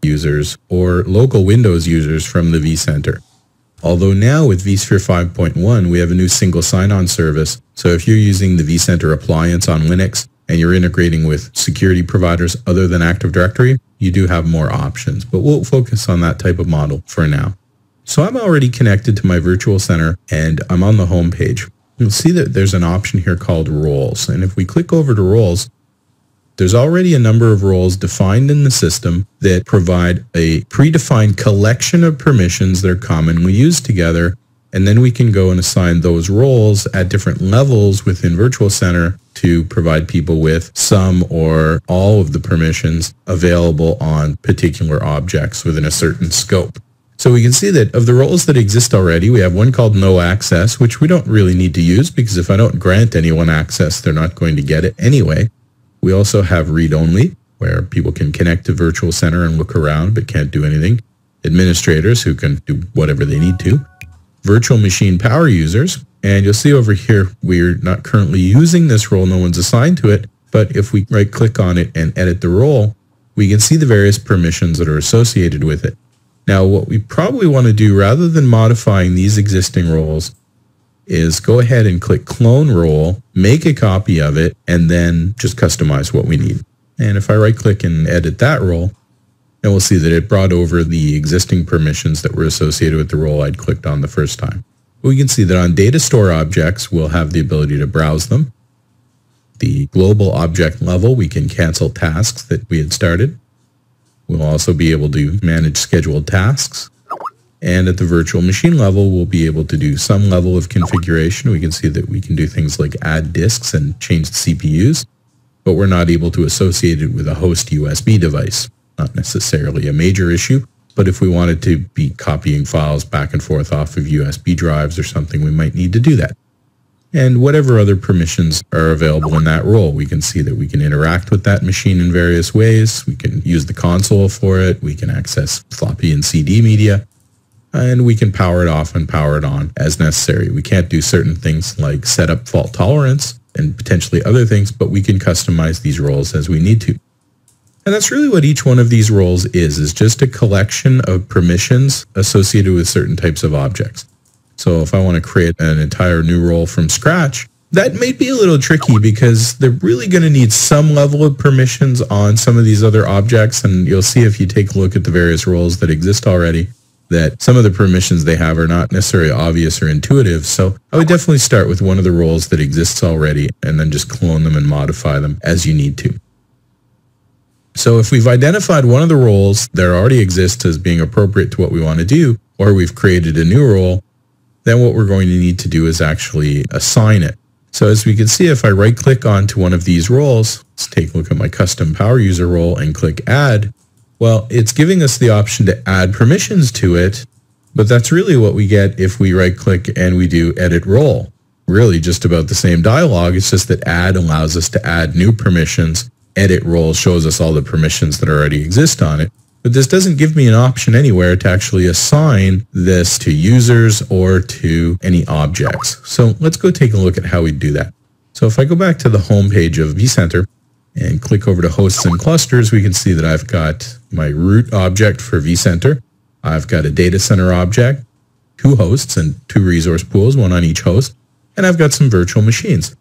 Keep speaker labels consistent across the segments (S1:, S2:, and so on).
S1: users or local Windows users from the vCenter. Although now with vSphere 5.1, we have a new single sign-on service. So if you're using the vCenter appliance on Linux and you're integrating with security providers other than Active Directory, you do have more options. But we'll focus on that type of model for now. So I'm already connected to my virtual center and I'm on the home page. You'll see that there's an option here called roles. And if we click over to roles, there's already a number of roles defined in the system that provide a predefined collection of permissions that are commonly used together. And then we can go and assign those roles at different levels within Virtual Center to provide people with some or all of the permissions available on particular objects within a certain scope. So we can see that of the roles that exist already, we have one called no access, which we don't really need to use because if I don't grant anyone access, they're not going to get it anyway. We also have read-only, where people can connect to Virtual Center and look around but can't do anything. Administrators, who can do whatever they need to. Virtual machine power users, and you'll see over here we're not currently using this role, no one's assigned to it, but if we right-click on it and edit the role, we can see the various permissions that are associated with it. Now, what we probably want to do, rather than modifying these existing roles, is go ahead and click Clone Role, make a copy of it, and then just customize what we need. And if I right-click and edit that role, then we'll see that it brought over the existing permissions that were associated with the role I'd clicked on the first time. We can see that on data store objects, we'll have the ability to browse them. The global object level, we can cancel tasks that we had started. We'll also be able to manage scheduled tasks. And at the virtual machine level, we'll be able to do some level of configuration. We can see that we can do things like add disks and change the CPUs, but we're not able to associate it with a host USB device. Not necessarily a major issue, but if we wanted to be copying files back and forth off of USB drives or something, we might need to do that. And whatever other permissions are available in that role, we can see that we can interact with that machine in various ways. We can use the console for it. We can access floppy and CD media. And we can power it off and power it on as necessary. We can't do certain things like set up fault tolerance and potentially other things, but we can customize these roles as we need to. And that's really what each one of these roles is just a collection of permissions associated with certain types of objects. So if I want to create an entire new role from scratch, that may be a little tricky because they're really going to need some level of permissions on some of these other objects. And you'll see if you take a look at the various roles that exist already, that some of the permissions they have are not necessarily obvious or intuitive. So I would definitely start with one of the roles that exists already and then just clone them and modify them as you need to. So if we've identified one of the roles that already exists as being appropriate to what we want to do, or we've created a new role, then what we're going to need to do is actually assign it. So as we can see, if I right-click onto one of these roles, let's take a look at my custom power user role and click Add. Well, it's giving us the option to add permissions to it, but that's really what we get if we right-click and we do Edit Role. Really just about the same dialogue, it's just that Add allows us to add new permissions. Edit Role shows us all the permissions that already exist on it. But this doesn't give me an option anywhere to actually assign this to users or to any objects. So let's go take a look at how we do that. So if I go back to the home page of vCenter and click over to hosts and clusters, we can see that I've got my root object for vCenter. I've got a data center object, 2 hosts and 2 resource pools, 1 on each host, and I've got some virtual machines.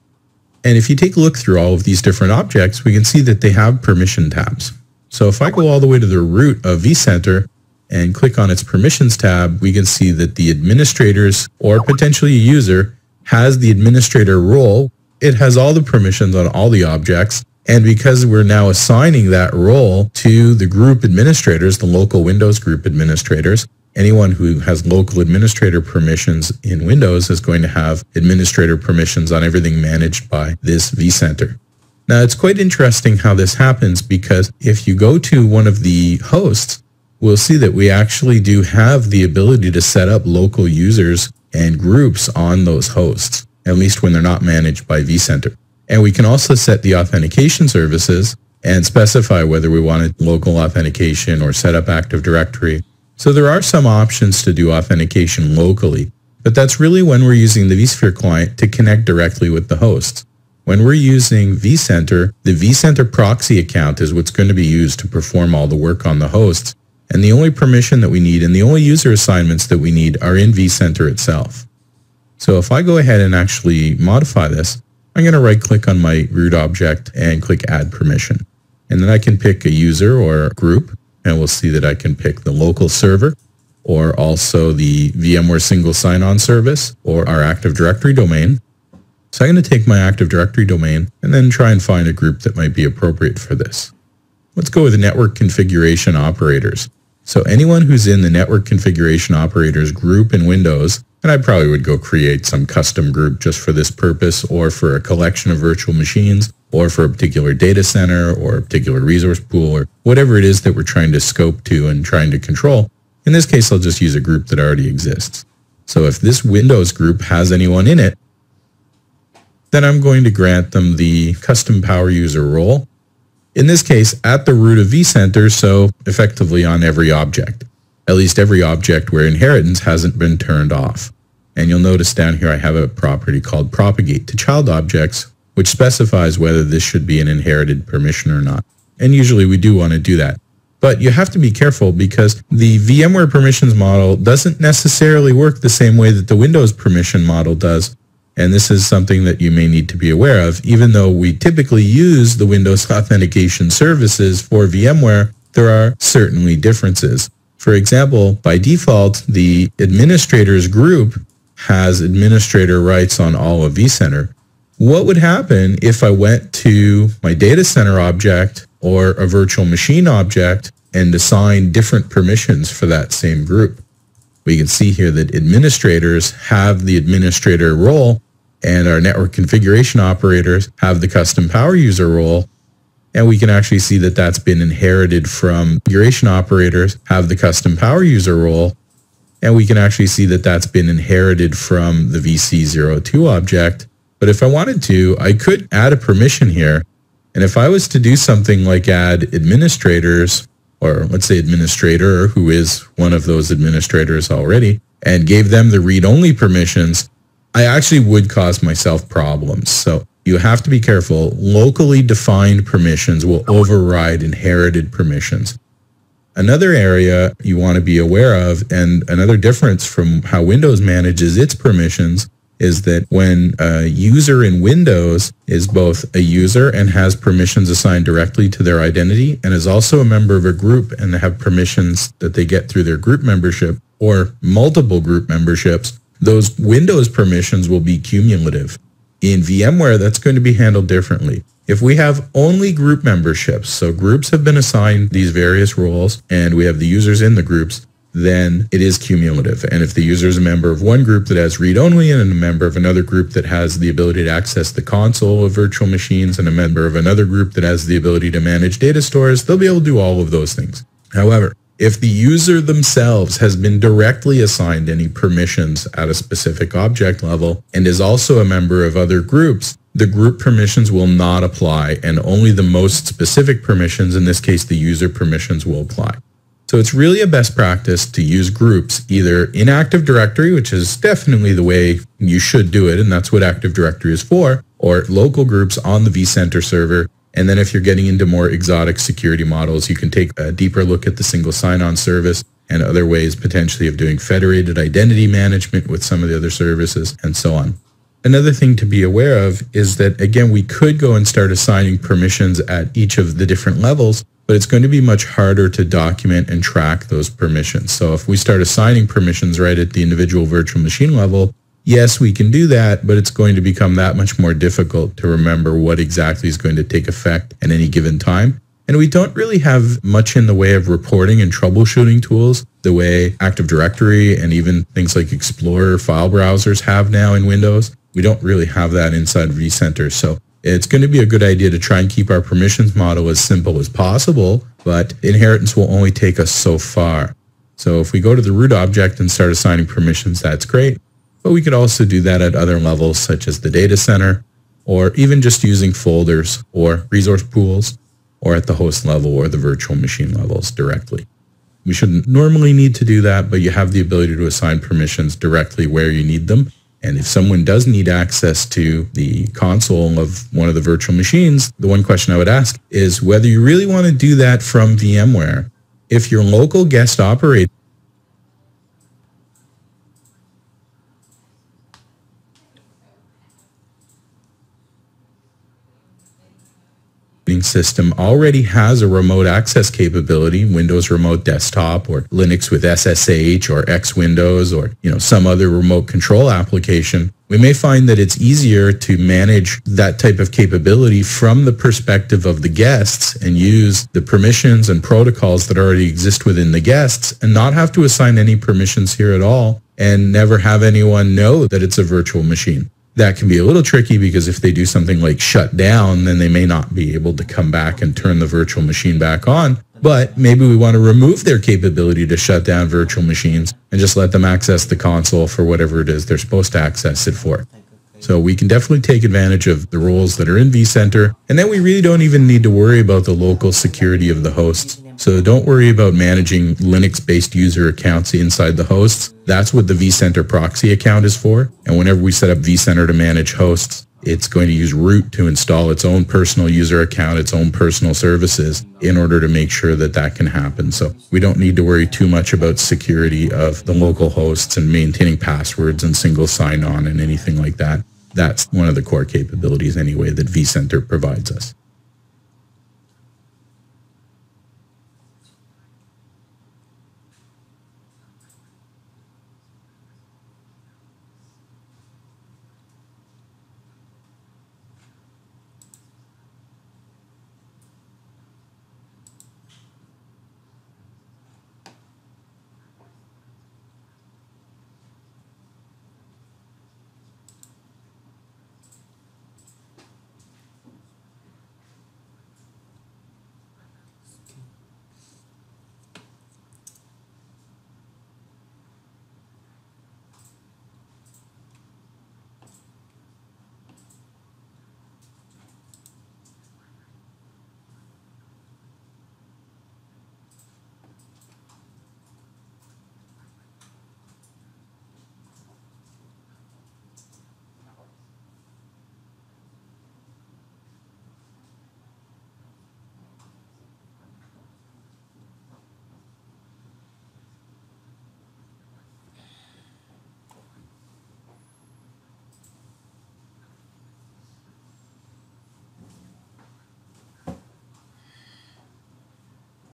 S1: And if you take a look through all of these different objects, we can see that they have permission tabs. So if I go all the way to the root of vCenter and click on its permissions tab, we can see that the administrators or potentially a user has the administrator role. It has all the permissions on all the objects. And because we're now assigning that role to the group administrators, the local Windows group administrators, anyone who has local administrator permissions in Windows is going to have administrator permissions on everything managed by this vCenter. Now, it's quite interesting how this happens because if you go to one of the hosts, we'll see that we actually do have the ability to set up local users and groups on those hosts, at least when they're not managed by vCenter. And we can also set the authentication services and specify whether we wanted local authentication or set up Active Directory. So there are some options to do authentication locally, but that's really when we're using the vSphere client to connect directly with the hosts. When we're using vCenter, the vCenter proxy account is what's going to be used to perform all the work on the hosts. And the only permission that we need and the only user assignments that we need are in vCenter itself. So if I go ahead and actually modify this, I'm going to right-click on my root object and click Add Permission. And then I can pick a user or a group, and we'll see that I can pick the local server, or also the VMware single sign-on service, or our Active Directory domain. So I'm going to take my Active Directory domain and then try and find a group that might be appropriate for this. Let's go with the network configuration operators. So anyone who's in the network configuration operators group in Windows, and I probably would go create some custom group just for this purpose, or for a collection of virtual machines, or for a particular data center, or a particular resource pool, or whatever it is that we're trying to scope to and trying to control. In this case, I'll just use a group that already exists. So if this Windows group has anyone in it, then I'm going to grant them the custom power user role. In this case, at the root of vCenter, so effectively on every object, at least every object where inheritance hasn't been turned off. And you'll notice down here I have a property called propagate to child objects, which specifies whether this should be an inherited permission or not. And usually we do want to do that. But you have to be careful because the VMware permissions model doesn't necessarily work the same way that the Windows permission model does. And this is something that you may need to be aware of. Even though we typically use the Windows authentication services for VMware, there are certainly differences. For example, by default, the administrators group has administrator rights on all of vCenter. What would happen if I went to my data center object or a virtual machine object and assigned different permissions for that same group? We can see here that administrators have the administrator role, and our network configuration operators have the custom power user role. And we can actually see that that's been inherited from configuration operators have the custom power user role. And we can actually see that that's been inherited from the VC02 object. But if I wanted to, I could add a permission here. And if I was to do something like add administrators, or let's say administrator, who is one of those administrators already, and gave them the read-only permissions, I actually would cause myself problems. So you have to be careful. Locally defined permissions will override inherited permissions. Another area you want to be aware of, and another difference from how Windows manages its permissions, is that when a user in Windows is both a user and has permissions assigned directly to their identity, and is also a member of a group and have permissions that they get through their group membership or multiple group memberships, those Windows permissions will be cumulative. In VMware, that's going to be handled differently. If we have only group memberships, so groups have been assigned these various roles, and we have the users in the groups, then it is cumulative. And if the user is a member of one group that has read-only and a member of another group that has the ability to access the console of virtual machines and a member of another group that has the ability to manage data stores, they'll be able to do all of those things. However, if the user themselves has been directly assigned any permissions at a specific object level and is also a member of other groups, the group permissions will not apply, and only the most specific permissions, in this case the user permissions, will apply. So it's really a best practice to use groups either in Active Directory, which is definitely the way you should do it, and that's what Active Directory is for, or local groups on the vCenter server. And then if you're getting into more exotic security models, you can take a deeper look at the single sign-on service and other ways potentially of doing federated identity management with some of the other services and so on. Another thing to be aware of is that, again, we could go and start assigning permissions at each of the different levels, but it's going to be much harder to document and track those permissions. So if we start assigning permissions right at the individual virtual machine level, yes, we can do that, but it's going to become that much more difficult to remember what exactly is going to take effect at any given time. And we don't really have much in the way of reporting and troubleshooting tools the way Active Directory and even things like Explorer file browsers have now in Windows. We don't really have that inside vCenter. So it's going to be a good idea to try and keep our permissions model as simple as possible, but inheritance will only take us so far. So if we go to the root object and start assigning permissions, that's great. But we could also do that at other levels, such as the data center, or even just using folders or resource pools, or at the host level or the virtual machine levels directly. We shouldn't normally need to do that, but you have the ability to assign permissions directly where you need them. And if someone does need access to the console of one of the virtual machines, the one question I would ask is whether you really want to do that from VMware. If your local guest operating system already has a remote access capability, Windows Remote Desktop or Linux with SSH or X Windows or some other remote control application, we may find that it's easier to manage that type of capability from the perspective of the guests and use the permissions and protocols that already exist within the guests and not have to assign any permissions here at all and never have anyone know that it's a virtual machine. That can be a little tricky because if they do something like shut down, then they may not be able to come back and turn the virtual machine back on. But maybe we want to remove their capability to shut down virtual machines and just let them access the console for whatever it is they're supposed to access it for. So we can definitely take advantage of the roles that are in vCenter, and then we really don't even need to worry about the local security of the hosts. So don't worry about managing Linux-based user accounts inside the hosts. That's what the vCenter proxy account is for. And whenever we set up vCenter to manage hosts, it's going to use root to install its own personal user account, its own personal services in order to make sure that that can happen. So we don't need to worry too much about security of the local hosts and maintaining passwords and single sign-on and anything like that. That's one of the core capabilities anyway that vCenter provides us.